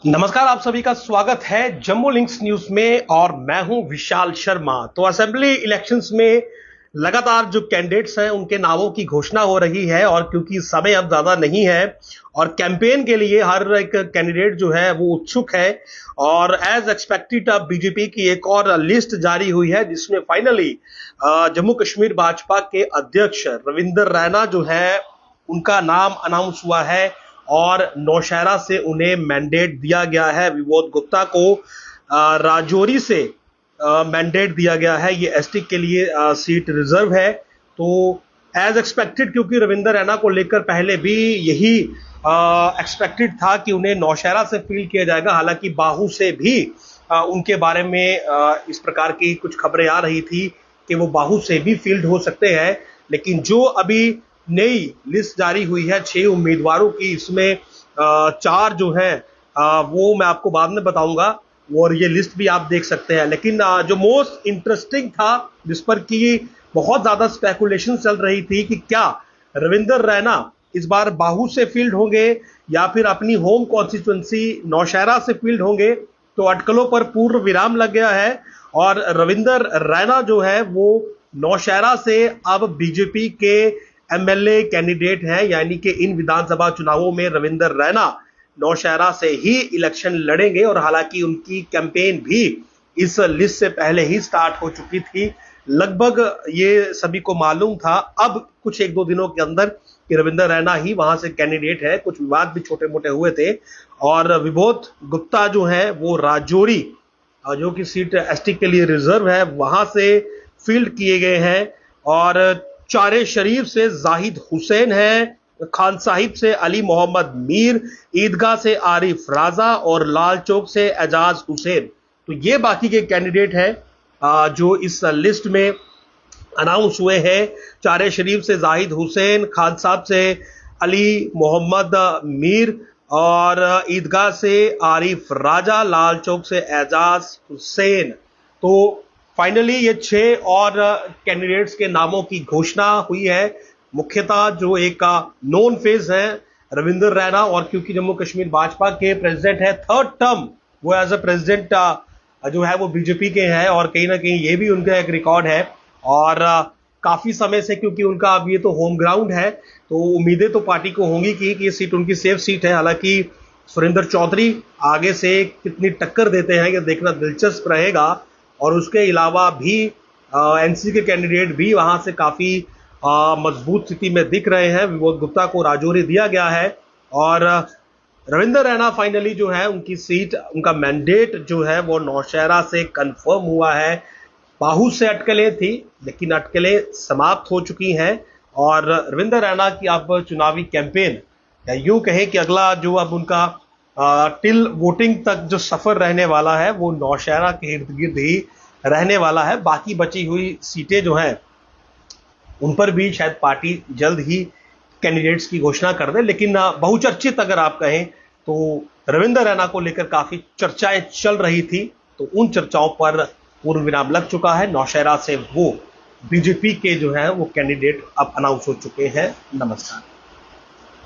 नमस्कार, आप सभी का स्वागत है जम्मू लिंक्स न्यूज में और मैं हूं विशाल शर्मा। तो असेंबली इलेक्शंस में लगातार जो कैंडिडेट्स हैं उनके नामों की घोषणा हो रही है और क्योंकि समय अब ज्यादा नहीं है और कैंपेन के लिए हर एक कैंडिडेट जो है वो उत्सुक है और एज एक्सपेक्टेड अब बीजेपी की एक और लिस्ट जारी हुई है जिसमें फाइनली जम्मू कश्मीर भाजपा के अध्यक्ष रविंदर रैना जो है उनका नाम अनाउंस हुआ है और नौशहरा से उन्हें मैंडेट दिया गया है। विबोध गुप्ता को राजौरी से मैंडेट दिया गया है। ये एसटी के लिए सीट रिजर्व है। तो एज एक्सपेक्टेड, क्योंकि रविंदर रैना को लेकर पहले भी यही एक्सपेक्टेड था कि उन्हें नौशहरा से फील्ड किया जाएगा। हालांकि बाहू से भी उनके बारे में इस प्रकार की कुछ खबरें आ रही थी कि वो बाहू से भी फील्ड हो सकते हैं, लेकिन जो अभी नई लिस्ट जारी हुई है 6 उम्मीदवारों की, इसमें 4 जो हैं वो मैं आपको बाद में बताऊंगा और ये लिस्ट भी आप देख सकते हैं। लेकिन जो मोस्ट इंटरेस्टिंग था, जिस पर कि बहुत ज्यादा स्पेकुलेशन चल रही थी कि क्या रविंदर रैना इस बार बाहू से फील्ड होंगे या फिर अपनी होम कॉन्स्टिट्यूएंसी नौशहरा से फील्ड होंगे, तो अटकलों पर पूर्ण विराम लग गया है और रविंदर रैना जो है वो नौशहरा से अब बीजेपी के एमएलए कैंडिडेट है, यानी कि इन विधानसभा चुनावों में रविंदर रैना नौशहरा से ही इलेक्शन लड़ेंगे। और हालांकि उनकी कैंपेन भी इस लिस्ट से पहले ही स्टार्ट हो चुकी थी, लगभग ये सभी को मालूम था अब कुछ 1-2 दिनों के अंदर कि रविंदर रैना ही वहां से कैंडिडेट है। कुछ विवाद भी छोटे मोटे हुए थे और विबोध गुप्ता जो है वो राजौरी, जो कि सीट एसटी के लिए रिजर्व है, वहां से फील्ड किए गए हैं। और चारे शरीफ से जाहिद हुसैन है, खान साहिब से अली मोहम्मद मीर, ईदगाह से आरिफ राजा और लाल चौक से एजाज हुसैन। तो ये बाकी के कैंडिडेट हैं जो इस लिस्ट में अनाउंस हुए हैं। चारे शरीफ से जाहिद हुसैन, खान साहब से अली मोहम्मद मीर और ईदगाह से आरिफ राजा, लाल चौक से एजाज हुसैन। तो फाइनली ये 6 और कैंडिडेट्स के नामों की घोषणा हुई है। मुख्यतः जो एक नॉन फेज है रविंदर रैना, और क्योंकि जम्मू कश्मीर भाजपा के प्रेसिडेंट है, 3rd टर्म वो एज ए प्रेसिडेंट जो है वो बीजेपी के हैं और कहीं ना कहीं ये भी उनका एक रिकॉर्ड है। और काफी समय से, क्योंकि उनका अब ये तो होम ग्राउंड है, तो उम्मीदें तो पार्टी को होंगी कि ये सीट उनकी सेफ सीट है। हालांकि सुरेंद्र चौधरी आगे से कितनी टक्कर देते हैं ये देखना दिलचस्प रहेगा। और उसके अलावा भी एनसी के कैंडिडेट भी वहां से काफी मजबूत स्थिति में दिख रहे हैं। विबोध गुप्ता को राजौरी दिया गया है और रविंदर रैना फाइनली जो है उनकी सीट, उनका मैंडेट जो है वो नौशहरा से कंफर्म हुआ है। बाहू से अटकलें थी लेकिन अटकलें समाप्त हो चुकी हैं और रविंदर रैना की अब चुनावी कैंपेन, या यूं कहें कि अगला जो अब उनका टिल वोटिंग तक जो सफर रहने वाला है वो नौशहरा के इर्द गिर्द ही रहने वाला है। बाकी बची हुई सीटें जो हैं उन पर भी शायद पार्टी जल्द ही कैंडिडेट्स की घोषणा कर दे। लेकिन बहुचर्चित अगर आप कहें तो रविंदर रैना को लेकर काफी चर्चाएं चल रही थी, तो उन चर्चाओं पर पूर्ण विराम लग चुका है। नौशहरा से वो बीजेपी के जो है वो कैंडिडेट अब अनाउंस हो चुके हैं। नमस्कार।